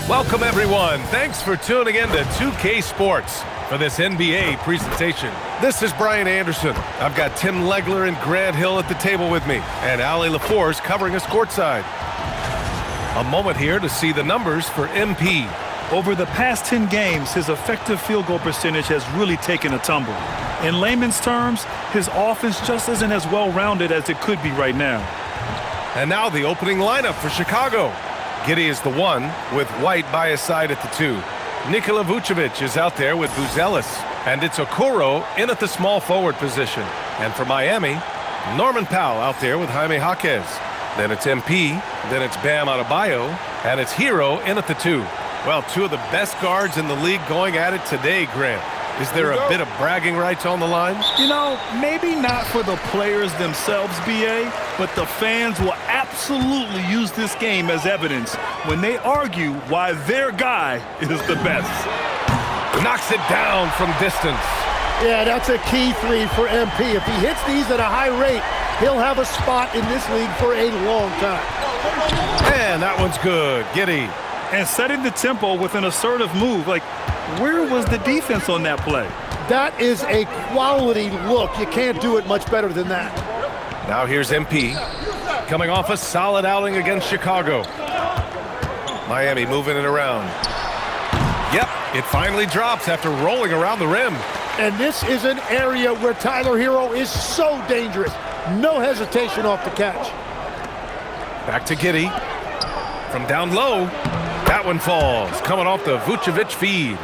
Welcome, everyone. Thanks for tuning in to 2K Sports for this NBA presentation. This is Brian Anderson. I've got Tim Legler and Grant Hill at the table with me, and Ali LaForce covering us courtside. A moment here to see the numbers for MP. Over the past 10 games, his effective field goal percentage has really taken a tumble. In layman's terms, his offense just isn't as well-rounded as it could be right now. And now the opening lineup for Chicago. Giddey is the 1, with White by his side at the 2. Nikola Vucevic is out there with Buzelis. And it's Okoro in at the small forward position. And for Miami, Norman Powell out there with Jaime Jaquez. Then it's MP, then it's Bam Adebayo, and it's Hero in at the 2. Well, 2 of the best guards in the league going at it today, Grant. Is there a bit of bragging rights on the line? You know, maybe not for the players themselves, BA, but the fans will absolutely use this game as evidence when they argue why their guy is the best. Knocks it down from distance. Yeah, that's a key 3 for MP. If he hits these at a high rate, he'll have a spot in this league for a long time. And that one's good. Giddey. And setting the tempo with an assertive move. Like, where was the defense on that play? That is a quality look. You can't do it much better than that. Now here's MP, coming off a solid outing against Chicago. Miami moving it around. Yep, it finally drops after rolling around the rim. And this is an area where Tyler Hero is so dangerous. No hesitation off the catch. Back to Giddey. From down low, that one falls, coming off the Vucevic feed.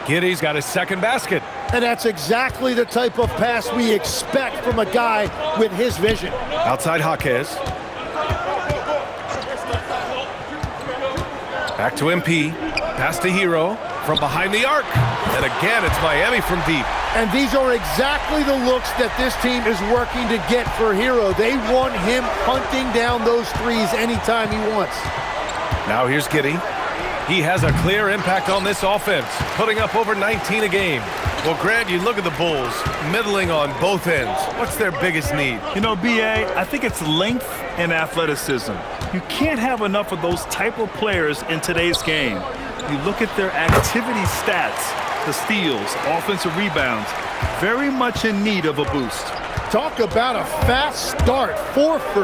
Giddey's got his second basket. And that's exactly the type of pass we expect from a guy with his vision. Outside Jaquez. Back to MP. Pass to Hero from behind the arc. And again, it's Miami from deep. And these are exactly the looks that this team is working to get for Hero. They want him hunting down those threes anytime he wants. Now here's Giddey. He has a clear impact on this offense, putting up over 19 a game. Well, Grant, you look at the Bulls, middling on both ends. What's their biggest need? You know, BA, I think it's length and athleticism. You can't have enough of those type of players in today's game. You look at their activity stats, the steals, offensive rebounds, very much in need of a boost. Talk about a fast start, 4 for 4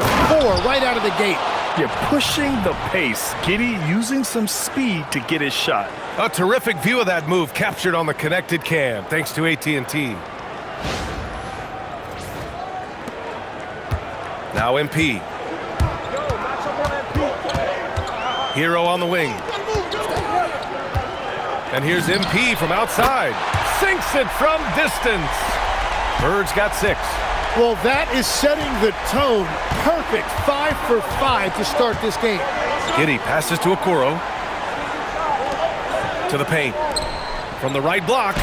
right out of the gate. You're pushing the pace. Giddey using some speed to get his shot. A terrific view of that move captured on the connected cam, thanks to AT&T. Now MP. Hero on the wing. And here's MP from outside. Sinks it from distance. Bird's got 6. Well, that is setting the tone. Perfect 5 for 5 to start this game. Giddey passes to Okoro. To the paint. From the right block.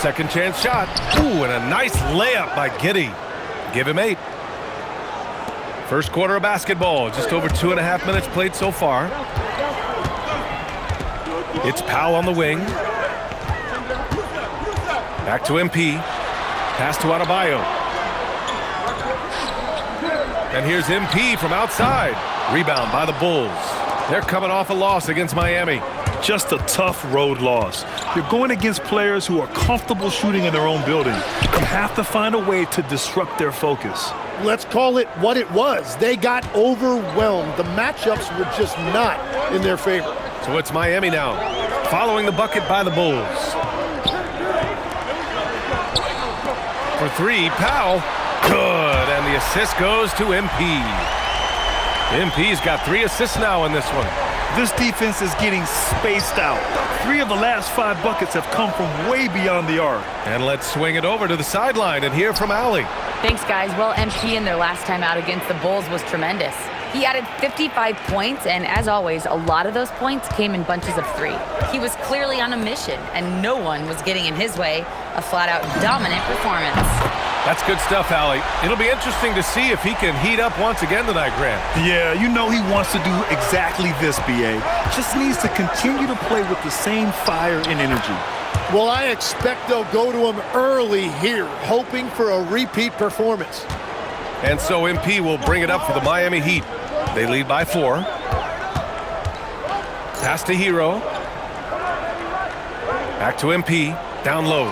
Second chance shot. Ooh, and a nice layup by Giddey. Give him 8. First quarter of basketball. Just over 2.5 minutes played so far. It's Powell on the wing. Back to MP. Pass to Adebayo. And here's MP from outside. Rebound by the Bulls. They're coming off a loss against Miami. Just a tough road loss. You're going against players who are comfortable shooting in their own building. You have to find a way to disrupt their focus. Let's call it what it was. They got overwhelmed. The matchups were just not in their favor. So it's Miami now, following the bucket by the Bulls. For 3, Powell. Good, and the assist goes to MP. MP's got 3 assists now in this one. This defense is getting spaced out. 3 of the last 5 buckets have come from way beyond the arc. And let's swing it over to the sideline and hear from Ali. Thanks, guys. Well, MP in their last time out against the Bulls was tremendous. He added 55 points, and as always, a lot of those points came in bunches of 3. He was clearly on a mission, and no one was getting in his way. A flat-out dominant performance. That's good stuff, Ali. It'll be interesting to see if he can heat up once again tonight, Grant. Yeah, you know he wants to do exactly this, BA. Just needs to continue to play with the same fire and energy. Well, I expect they'll go to him early here, hoping for a repeat performance. And so MP will bring it up for the Miami Heat. They lead by 4. Pass to Hero. Back to MP. Down low.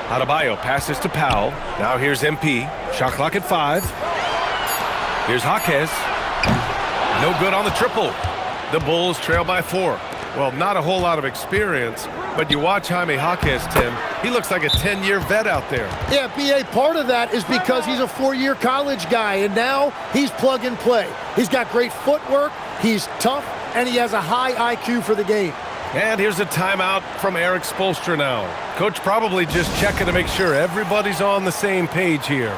Adebayo passes to Powell. Now here's MP. Shot clock at 5. Here's Jaquez. No good on the triple. The Bulls trail by 4. Well, not a whole lot of experience, but you watch Jaime Jaquez, Tim. He looks like a 10-year vet out there. Yeah, B.A., part of that is because he's a 4-year college guy, and now he's plug and play. He's got great footwork, he's tough, and he has a high IQ for the game. And here's a timeout from Eric Spoelstra now. Coach probably just checking to make sure everybody's on the same page here.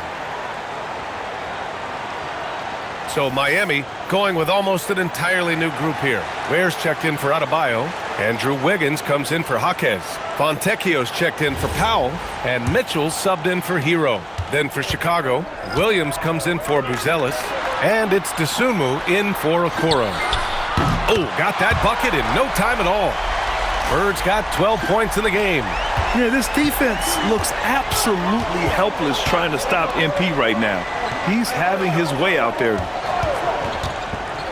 So Miami going with almost an entirely new group here. Ware's checked in for Adebayo. Andrew Wiggins comes in for Jaquez. Fontecchio's checked in for Powell. And Mitchell's subbed in for Hero. Then for Chicago, Williams comes in for Buzelis. And it's Dosunmu in for Okoro. Oh, got that bucket in no time at all. Bird's got 12 points in the game. Yeah, this defense looks absolutely helpless trying to stop MP right now. He's having his way out there.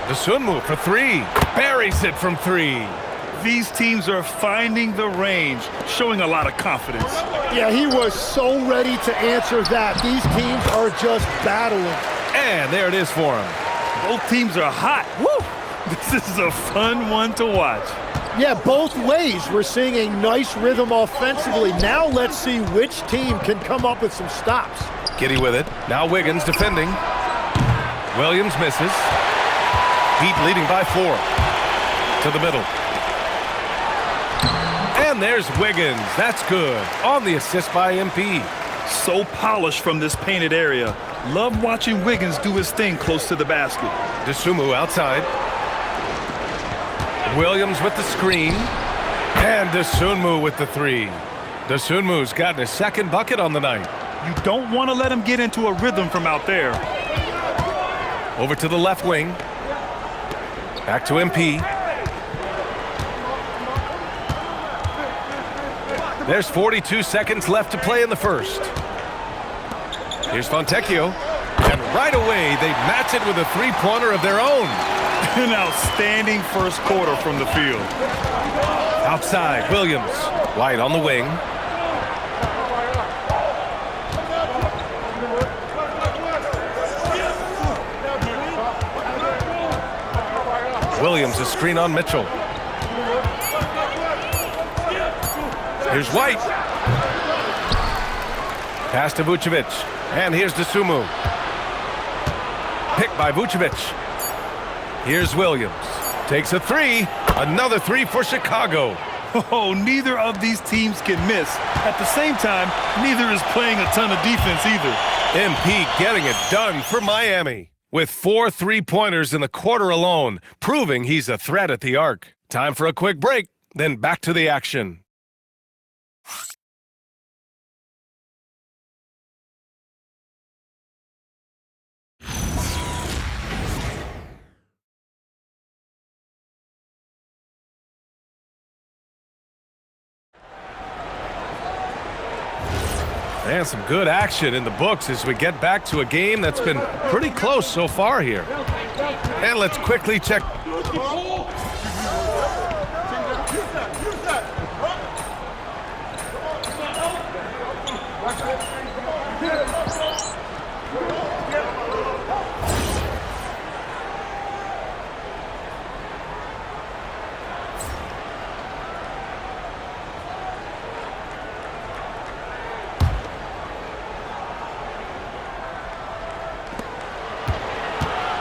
Dosunmu for 3. Buries it from 3. These teams are finding the range, showing a lot of confidence. Yeah, he was so ready to answer that. These teams are just battling. And there it is for him. Both teams are hot. Woo! This is a fun one to watch. Yeah, both ways. We're seeing a nice rhythm offensively. Now let's see which team can come up with some stops. Giddey with it. Now Wiggins defending. Williams misses. Heat leading by 4. To the middle. And there's Wiggins. That's good. On the assist by MP. So polished from this painted area. Love watching Wiggins do his thing close to the basket. Dosunmu outside. Williams with the screen. And Dosunmu with the 3. Dosunmu's gotten his second bucket on the night. You don't want to let him get into a rhythm from out there. Over to the left wing. Back to MP. There's 42 seconds left to play in the first. Here's Fontecchio. And right away, they match it with a three-pointer of their own. An outstanding first quarter from the field. Outside, Williams. White on the wing. Williams, a screen on Mitchell. Here's White. Pass to Vucevic. And here's Dosunmu. Picked by Vucevic. Here's Williams. Takes a 3. Another 3 for Chicago. Oh, neither of these teams can miss. At the same time, neither is playing a ton of defense either. MP getting it done for Miami. With 4 3-pointers in the quarter alone, proving he's a threat at the arc. Time for a quick break, then back to the action. And some good action in the books as we get back to a game that's been pretty close so far here. And let's quickly check.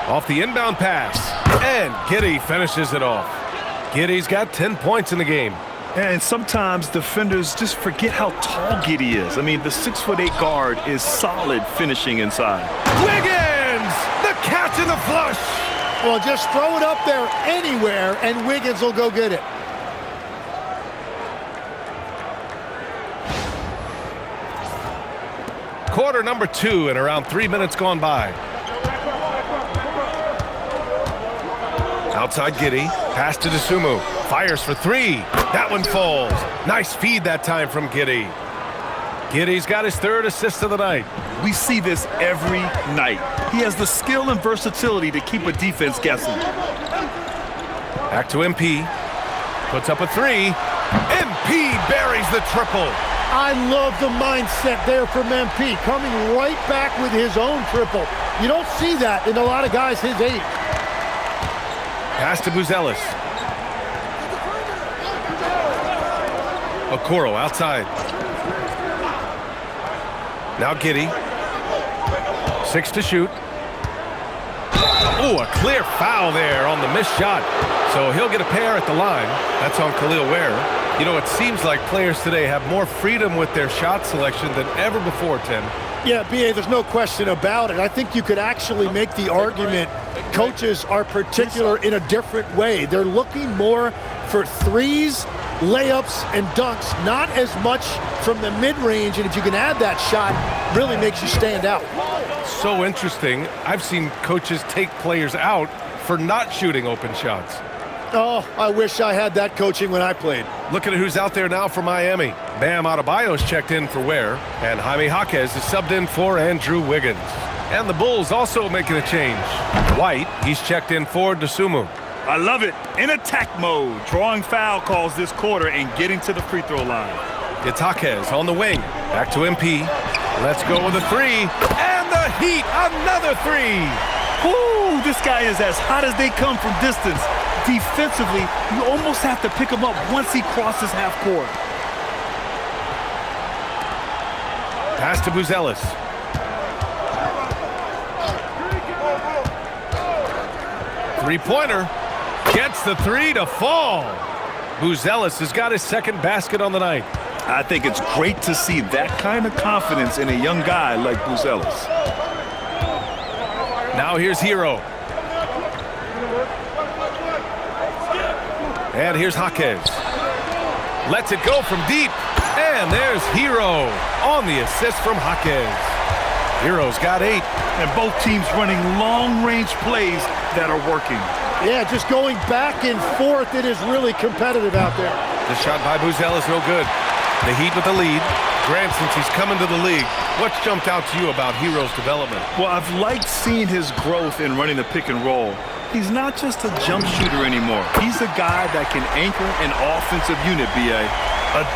Off the inbound pass, and Giddey finishes it off. Giddey's got 10 points in the game. And sometimes defenders just forget how tall Giddey is. I mean, the 6'8" guard is solid finishing inside. Wiggins! The catch and the flush! Well, just throw it up there anywhere, and Wiggins will go get it. Quarter number 2 and around 3 minutes gone by. Outside Giddey, pass to Dosunmu, fires for 3. That one falls. Nice feed that time from Giddey. Giddey's got his 3rd assist of the night. We see this every night. He has the skill and versatility to keep a defense guessing. Back to MP. Puts up a three. MP buries the triple. I love the mindset there from MP, coming right back with his own triple. You don't see that in a lot of guys his age. Pass to Buzelis. Okoro outside. Now Giddey. 6 to shoot. Oh, a clear foul there on the missed shot. So he'll get a pair at the line. That's on Khalil Ware. You know, it seems like players today have more freedom with their shot selection than ever before, Tim. Yeah, B.A., there's no question about it. I think you could actually make the argument coaches are particular in a different way. They're looking more for threes, layups, and dunks, not as much from the mid-range. And if you can add that shot, really makes you stand out. So interesting. I've seen coaches take players out for not shooting open shots. Oh, I wish I had that coaching when I played. Looking at who's out there now for Miami. Bam Adebayo's checked in for Ware, and Jaime Jaquez is subbed in for Andrew Wiggins. And the Bulls also making a change. White, he's checked in for Dosunmu. I love it. In attack mode, drawing foul calls this quarter and getting to the free throw line. It's Jaquez on the wing. Back to MP. Let's go with a three. And the Heat, another three. Woo, this guy is as hot as they come from distance. Defensively, you almost have to pick him up once he crosses half court. Pass to Buzelis. Three-pointer. Gets the three to fall. Buzelis has got his second basket on the night. I think it's great to see that kind of confidence in a young guy like Buzelis. Now here's Hero. And here's Jaquez. Lets it go from deep. And there's Hero on the assist from Jaquez. Hero's got 8. And both teams running long-range plays that are working. Yeah, just going back and forth. It is really competitive out there. The shot by Buzelis no good. The Heat with the lead. Grant, since he's coming to the league, what's jumped out to you about Hero's development? Well, I've liked seeing his growth in running the pick and roll. He's not just a jump shooter anymore. He's a guy that can anchor an offensive unit, B.A.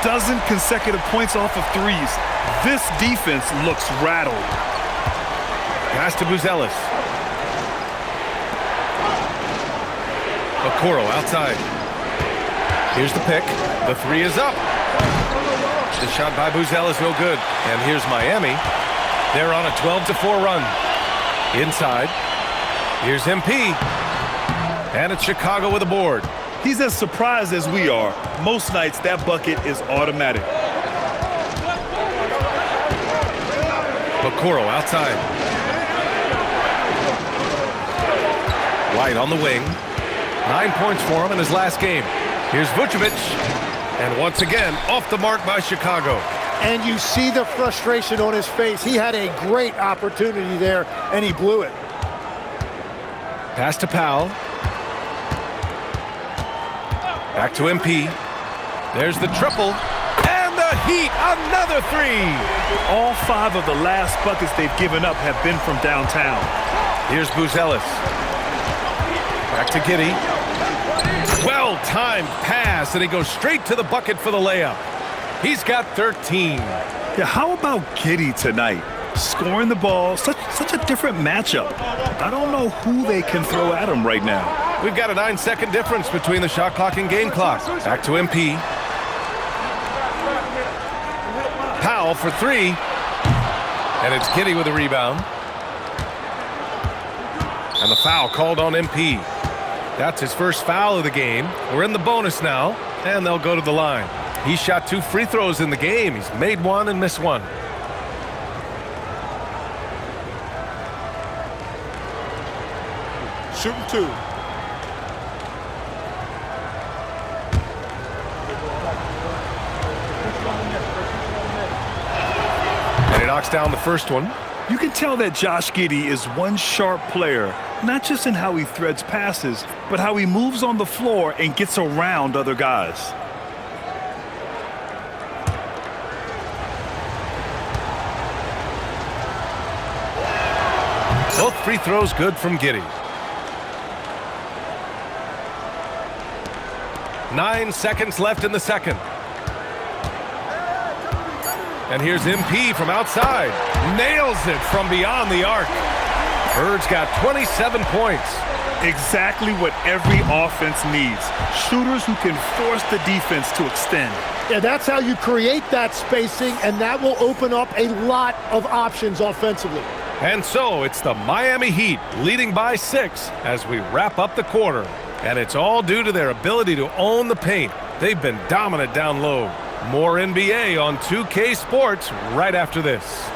12 consecutive points off of threes. This defense looks rattled. Pass to Buzelis. Okoro outside. Here's the pick. The three is up. The shot by Buzelis no good. And here's Miami. They're on a 12-4 run. Inside. Here's MP. And it's Chicago with a board. He's as surprised as we are. Most nights, that bucket is automatic. Okoro outside. White on the wing. 9 points for him in his last game. Here's Vucevic. And once again, off the mark by Chicago. And you see the frustration on his face. He had a great opportunity there, and he blew it. Pass to Powell. Back to MP. There's the triple. And the Heat, another three. All 5 of the last buckets they've given up have been from downtown. Here's Buzelis. Back to Giddey. Well-timed pass, and he goes straight to the bucket for the layup. He's got 13. Yeah, how about Giddey tonight? Scoring the ball, such a different matchup. I don't know who they can throw at him right now. We've got a 9-second difference between the shot clock and game clock. Back to MP. Powell for 3. And it's Giddey with a rebound. And the foul called on MP. That's his first foul of the game. We're in the bonus now, and they'll go to the line. He shot 2 free throws in the game. He's made 1 and missed 1. Shooting 2. And he knocks down the first one. You can tell that Josh Giddey is one sharp player, not just in how he threads passes, but how he moves on the floor and gets around other guys. Both free throws good from Giddey. 9 seconds left in the second. And here's MP from outside. Nails it from beyond the arc. Bird's got 27 points. Exactly what every offense needs. Shooters who can force the defense to extend. Yeah, that's how you create that spacing, and that will open up a lot of options offensively. And so it's the Miami Heat leading by 6 as we wrap up the quarter. And it's all due to their ability to own the paint. They've been dominant down low. More NBA on 2K Sports right after this.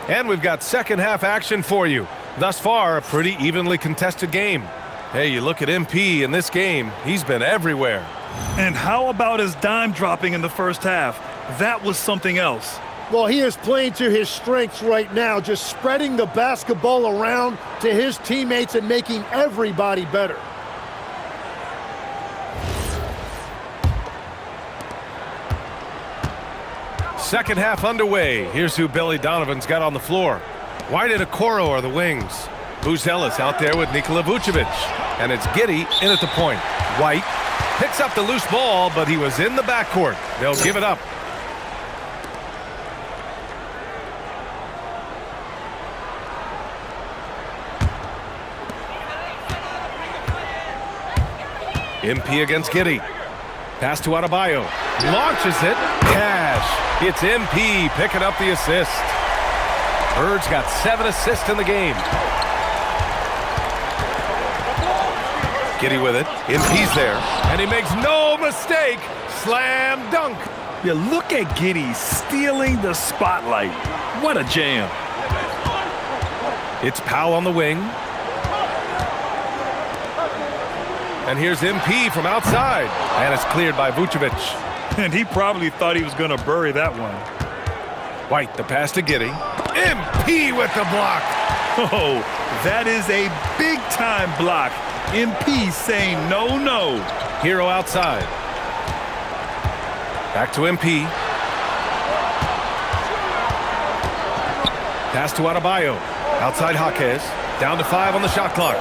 And we've got second half action for you. Thus far, a pretty evenly contested game. Hey, you look at MP in this game, he's been everywhere. And how about his dime dropping in the first half? That was something else. Well, he is playing to his strengths right now, just spreading the basketball around to his teammates and making everybody better. Second half underway. Here's who Billy Donovan's got on the floor. White and Okoro are the wings. Buzelis out there with Nikola Vucevic. And it's Giddey in at the point. White picks up the loose ball, but he was in the backcourt. They'll give it up. MP against Giddey. Pass to Adebayo. Launches it. Cash. It's MP picking up the assist. Bird's got 7 assists in the game. Giddey with it. MP's there. And he makes no mistake. Slam dunk. Yeah, look at Giddey stealing the spotlight. What a jam. It's Powell on the wing. And here's MP from outside. And it's cleared by Vucevic. And he probably thought he was going to bury that one. White, the pass to Giddey. MP with the block. Oh, that is a big-time block. MP saying no, no. Hero outside. Back to MP. Pass to Adebayo. Outside Jaquez. Down to 5 on the shot clock.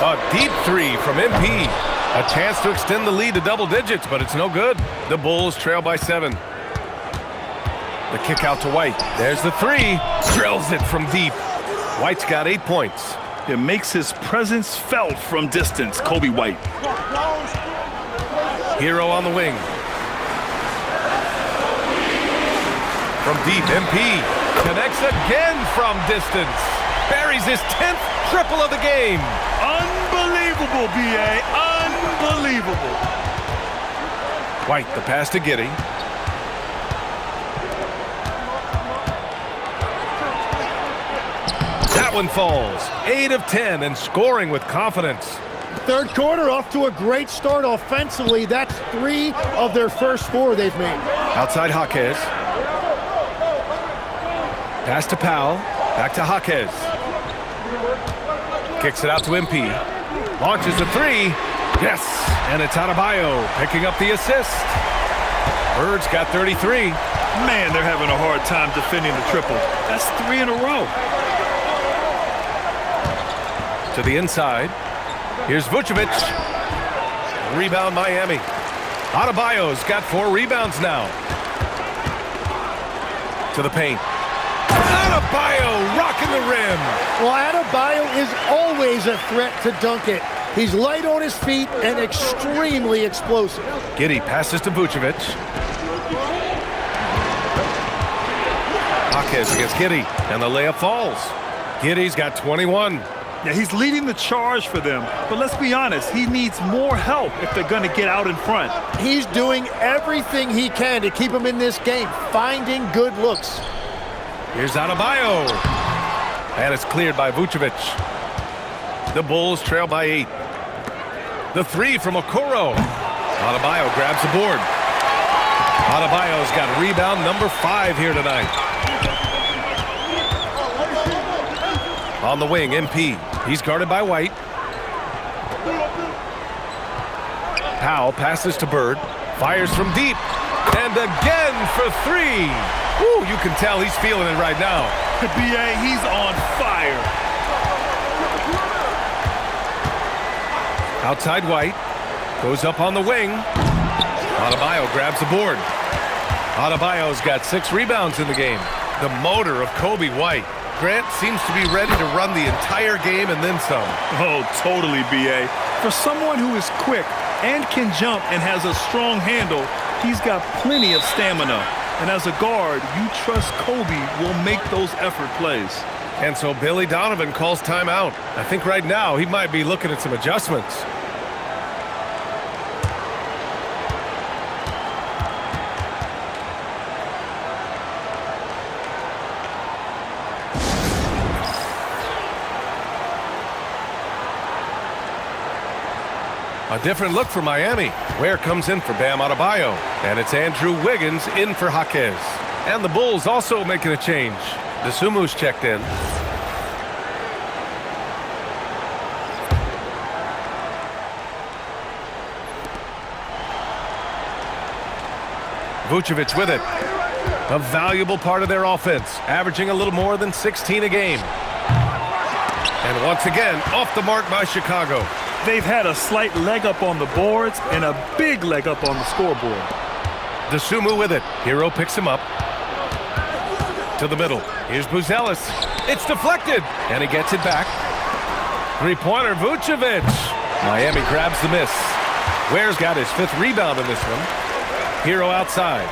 A deep 3 from MP. A chance to extend the lead to double digits, but it's no good. The Bulls trail by 7. The kick out to White. There's the 3. Drills it from deep. White's got 8 points. It makes his presence felt from distance, Kobe White. Hero on the wing. From deep, MP connects again from distance. Buries his 10th triple of the game. Unbelievable, B.A. Unbelievable. White, the pass to Giddey. That one falls. 8 of 10 and scoring with confidence. Third quarter off to a great start offensively. That's 3 of their first 4 they've made. Outside Jaquez. Pass to Powell. Back to Jaquez. Kicks it out to MP. Launches the 3. Yes! And it's Adebayo picking up the assist. Bird's got 33. Man, they're having a hard time defending the triple. That's 3 in a row. To the inside. Here's Vucevic. Rebound Miami. Adebayo's got 4 rebounds now. To the paint. Adebayo rocking the rim. Well, Adebayo is always a threat to dunk it. He's light on his feet and extremely explosive. Giddey passes to Vucevic. Jaquez against Giddey, and the layup falls. Giddey's got 21. Yeah, he's leading the charge for them, but let's be honest, he needs more help if they're going to get out in front. He's doing everything he can to keep him in this game, finding good looks. Here's Adebayo. And it's cleared by Vucevic. The Bulls trail by 8. The 3 from Okoro. Adebayo grabs the board. Adebayo's got rebound number 5 here tonight. On the wing, MP. He's guarded by White. Powell passes to Bird. Fires from deep. And again for three. Woo, you can tell he's feeling it right now. B.A., he's on fire. Outside White. Goes up on the wing. Adebayo grabs the board. Adebayo's got 6 rebounds in the game. The motor of Kobe White. Grant seems to be ready to run the entire game and then some. Oh, totally, B.A. For someone who is quick and can jump and has a strong handle, he's got plenty of stamina. And as a guard, you trust Kobe will make those effort plays. And so Billy Donovan calls timeout. I think right now he might be looking at some adjustments. A different look for Miami. Ware comes in for Bam Adebayo. And it's Andrew Wiggins in for Jaquez. And the Bulls also making a change. Desumu's checked in. Vucevic with it. A valuable part of their offense, averaging a little more than 16 a game. And once again, off the mark by Chicago. They've had a slight leg up on the boards and a big leg up on the scoreboard. Dosunmu with it. Hero picks him up. To the middle. Here's Buzelis. It's deflected. And he gets it back. Three-pointer, Vucevic. Miami grabs the miss. Ware's got his 5th rebound in this one. Hero outside.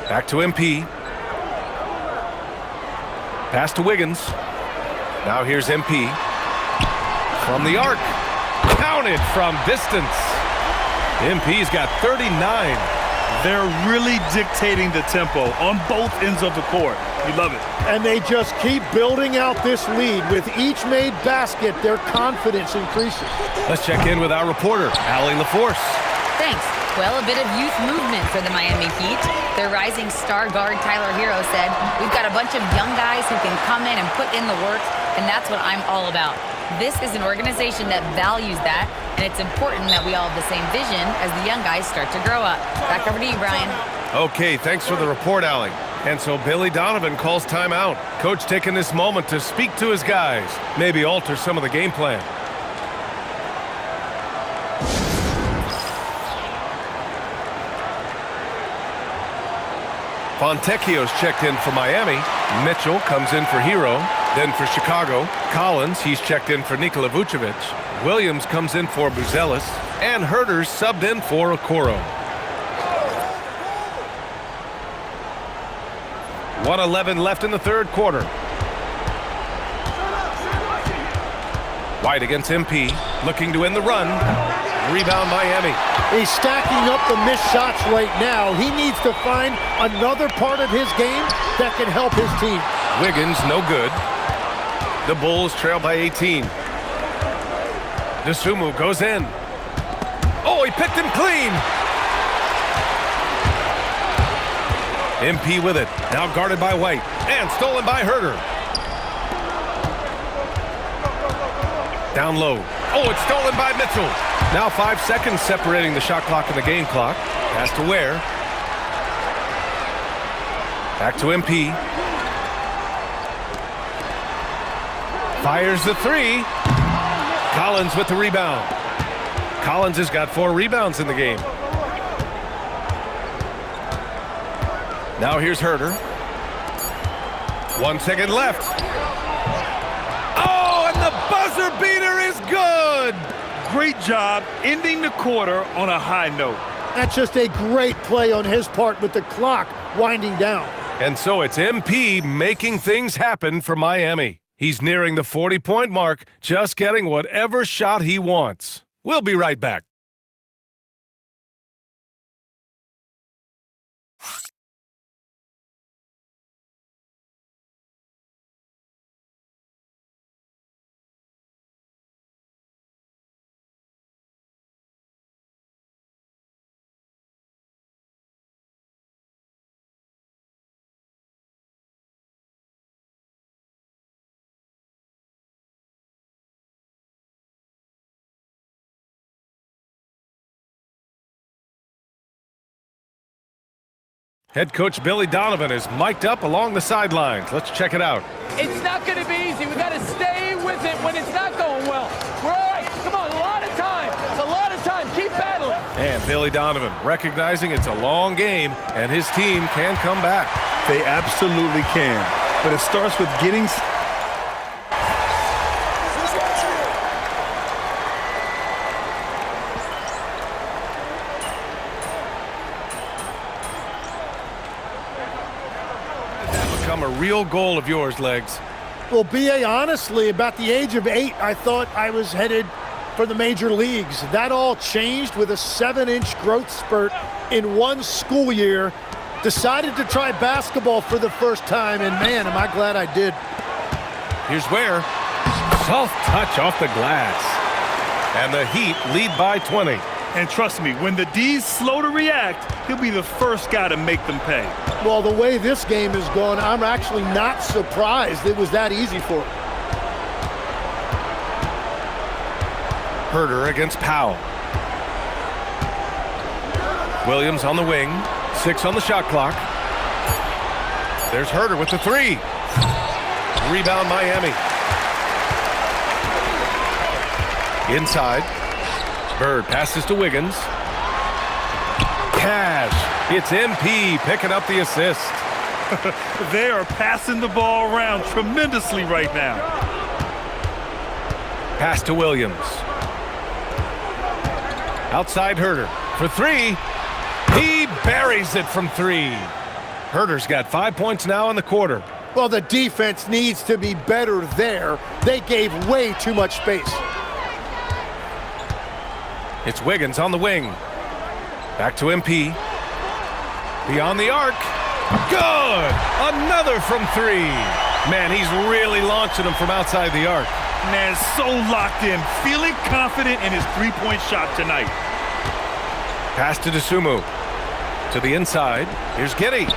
Back to MP. Pass to Wiggins. Now here's MP. From the arc. Counted from distance. MP's got 39. They're really dictating the tempo on both ends of the court. You love it. And they just keep building out this lead. With each made basket, their confidence increases. Let's check in with our reporter, Allie LaForce. Thanks. Well, a bit of youth movement for the Miami Heat. Their rising star guard, Tyler Hero, said, "We've got a bunch of young guys who can come in and put in the work, and that's what I'm all about." This is an organization that values that, and it's important that we all have the same vision as the young guys start to grow up. Back over to you, Brian. Okay, thanks for the report, Allie. And so Billy Donovan calls timeout. Coach taking this moment to speak to his guys, maybe alter some of the game plan. Fontecchio's checked in for Miami. Mitchell comes in for Hero. Then for Chicago, Collins, he's checked in for Nikola Vucevic. Williams comes in for Buzelis. And Herter's subbed in for Okoro. 1:11 left in the 3rd quarter. White against MP, looking to end the run. Rebound Miami. He's stacking up the missed shots right now. He needs to find another part of his game that can help his team. Wiggins, no good. The Bulls trail by 18. Dosunmu goes in. Oh, he picked him clean. MP with it. Now guarded by White. And stolen by Herter. Down low. Oh, it's stolen by Mitchell. Now 5 seconds separating the shot clock and the game clock. Pass to Ware. Back to MP. Fires the 3. Collins with the rebound. Collins has got 4 rebounds in the game. Now here's Herter. 1 second left. Oh, and the buzzer beater is good. Great job ending the quarter on a high note. That's just a great play on his part with the clock winding down. And so it's MP making things happen for Miami. He's nearing the 40-point mark, just getting whatever shot he wants. We'll be right back. Head coach Billy Donovan is mic'd up along the sidelines. Let's check it out. It's not going to be easy. We got to stay with it when it's not going well. We're all right. Come on, a lot of time. It's a lot of time. Keep battling. And Billy Donovan recognizing it's a long game and his team can come back. They absolutely can. But it starts with getting... Become a real goal of yours, Legs. Well, B.A., honestly, about the age of 8, I thought I was headed for the major leagues. That all changed with a 7-inch growth spurt in one school year. Decided to try basketball for the first time, and man, am I glad I did. Here's Ware. Soft touch off the glass. And the Heat lead by 20. And trust me, when the D's slow to react, he'll be the first guy to make them pay. Well, the way this game is going, I'm actually not surprised it was that easy for him. Herder against Powell. Williams on the wing. 6 on the shot clock. There's Herder with the 3. Rebound Miami. Inside. Bird passes to Wiggins. Cash. It's MP picking up the assist. They are passing the ball around tremendously right now. Pass to Williams. Outside Herder for 3. He buries it from 3. Herder's got 5 points now in the quarter. Well, the defense needs to be better there. They gave way too much space. It's Wiggins on the wing. Back to MP. Beyond the arc. Good! Another from 3. Man, he's really launching them from outside the arc. Man, so locked in, feeling confident in his three-point shot tonight. Pass to Dosunmu. To the inside. Here's Giddey.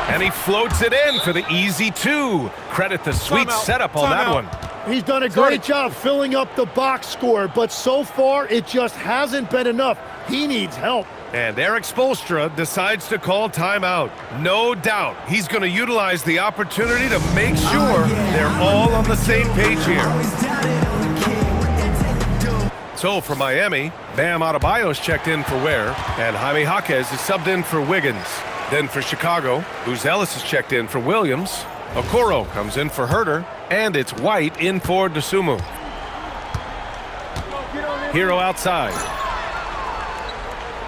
And he floats it in for the easy 2. Credit the sweet setup on that one. He's done a great job filling up the box score, but so far it just hasn't been enough. He needs help. And Eric Spoelstra decides to call timeout. No doubt he's going to utilize the opportunity to make sure they're all on the same page here. So for Miami, Bam Adebayo's checked in for Ware, and Jaime Jaquez is subbed in for Wiggins. Then for Chicago, Buzelis is checked in for Williams. Okoro comes in for Herder, and it's White in for Dosunmu. Hero outside.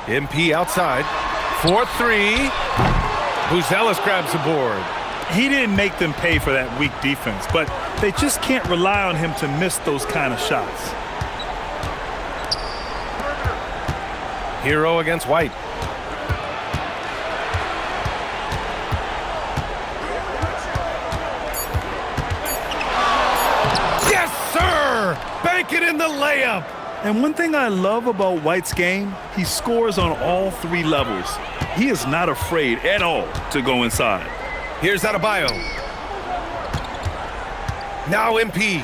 MP outside. 4-3. Buzelis grabs the board. He didn't make them pay for that weak defense, but they just can't rely on him to miss those kind of shots. Hero against White. Yes, sir! Bank it in the layup. And one thing I love about White's game, he scores on all 3 levels. He is not afraid at all to go inside. Here's Adebayo. Now MP.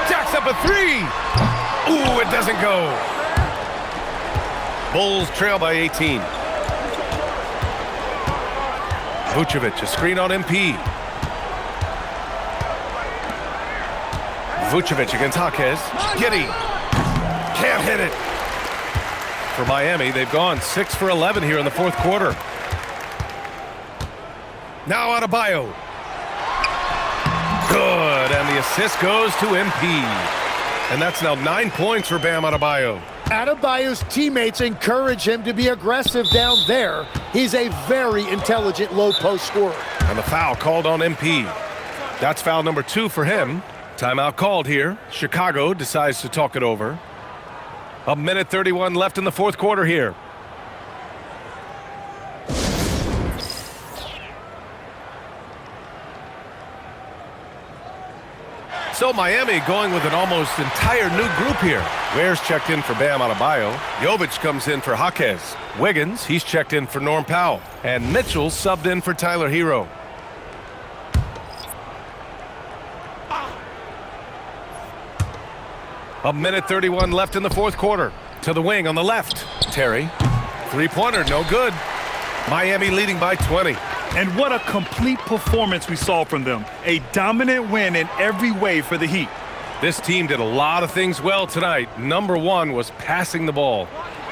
Jacks up a 3. Ooh, it doesn't go. Bulls trail by 18. Vucevic, a screen on MP. Vucevic against Jaquez. Giddey. Can't hit it. For Miami, they've gone 6 for 11 here in the fourth quarter. Now Adebayo. Good, and the assist goes to MP. And that's now 9 points for Bam Adebayo. Adebayo's teammates encourage him to be aggressive down there. He's a very intelligent low-post scorer. And the foul called on MP. That's foul number 2 for him. Timeout called here. Chicago decides to talk it over. 1:31 left in the fourth quarter here. So Miami going with an almost entire new group here. Ware's checked in for Bam Adebayo. Jovic comes in for Jaquez. Wiggins, he's checked in for Norm Powell. And Mitchell subbed in for Tyler Hero. A minute 31 left in the fourth quarter. To the wing on the left. Terry. Three-pointer, no good. Miami leading by 20. And what a complete performance we saw from them. A dominant win in every way for the Heat. This team did a lot of things well tonight. Number one was passing the ball.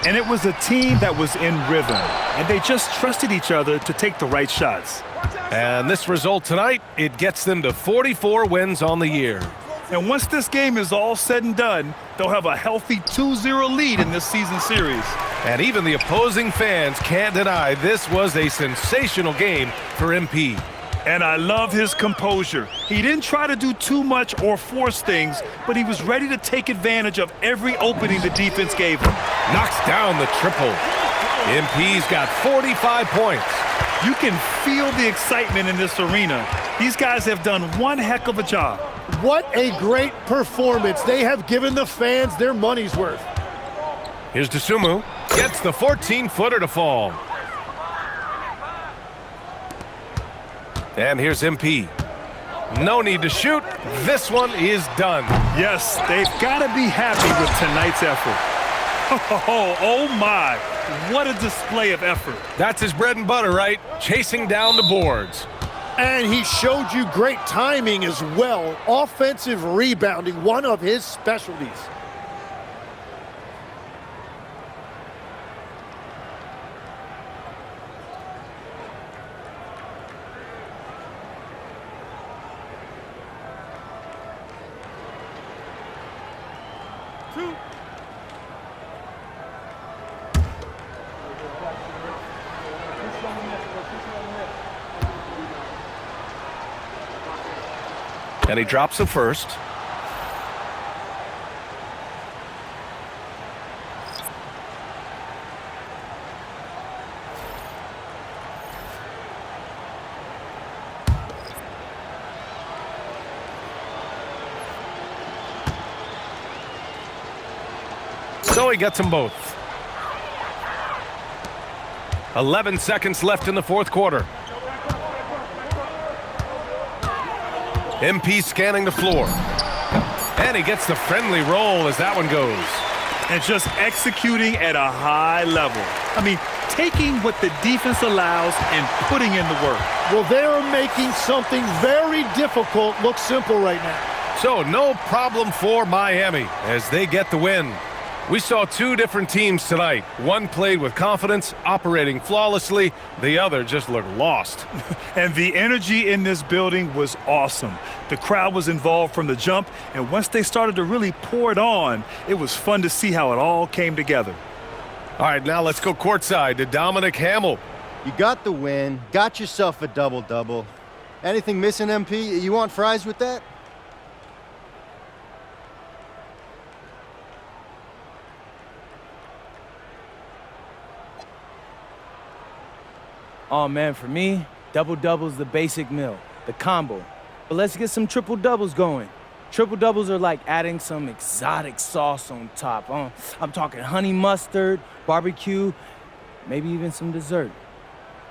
And it was a team that was in rhythm. And they just trusted each other to take the right shots. And this result tonight, it gets them to 44 wins on the year. And once this game is all said and done, they'll have a healthy 2-0 lead in this season series. And even the opposing fans can't deny this was a sensational game for MP. And I love his composure. He didn't try to do too much or force things, but he was ready to take advantage of every opening the defense gave him. Knocks down the triple. MP's got 45 points. You can feel the excitement in this arena. These guys have done one heck of a job. What a great performance. They have given the fans their money's worth. Here's Dosunmu. Gets the 14-footer to fall. And here's MP. No need to shoot. This one is done. Yes, they've got to be happy with tonight's effort. Oh my. What a display of effort. That's his bread and butter, right? Chasing down the boards. And he showed you great timing as well. Offensive rebounding, one of his specialties. And he drops the first. So he gets them both. 11 seconds left in the fourth quarter. MP scanning the floor. And he gets the friendly roll as that one goes. And just executing at a high level. I mean, taking what the defense allows and putting in the work. Well, they're making something very difficult look simple right now. So no problem for Miami as they get the win. We saw two different teams tonight. One played with confidence, operating flawlessly. The other just looked lost. And the energy in this building was awesome. The crowd was involved from the jump, and once they started to really pour it on, it was fun to see how it all came together. All right, now let's go courtside to Dominic Hamill. You got the win, got yourself a double-double. Anything missing, MP? You want fries with that? Oh, man, for me, double-double's the basic meal, the combo. But let's get some triple-doubles going. Triple-doubles are like adding some exotic sauce on top. I'm talking honey mustard, barbecue, maybe even some dessert.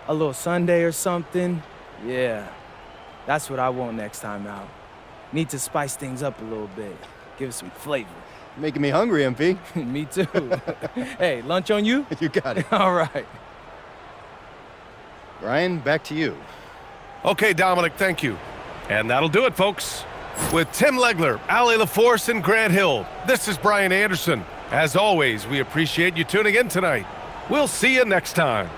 A little sundae or something. Yeah, that's what I want next time out. Need to spice things up a little bit, give it some flavor. Making me hungry, MP. Me too. Hey, lunch on you? You got it. All right. Ryan, back to you. Okay, Dominic, thank you. And that'll do it, folks. With Tim Legler, Allie LaForce, and Grant Hill, this is Brian Anderson. As always, we appreciate you tuning in tonight. We'll see you next time.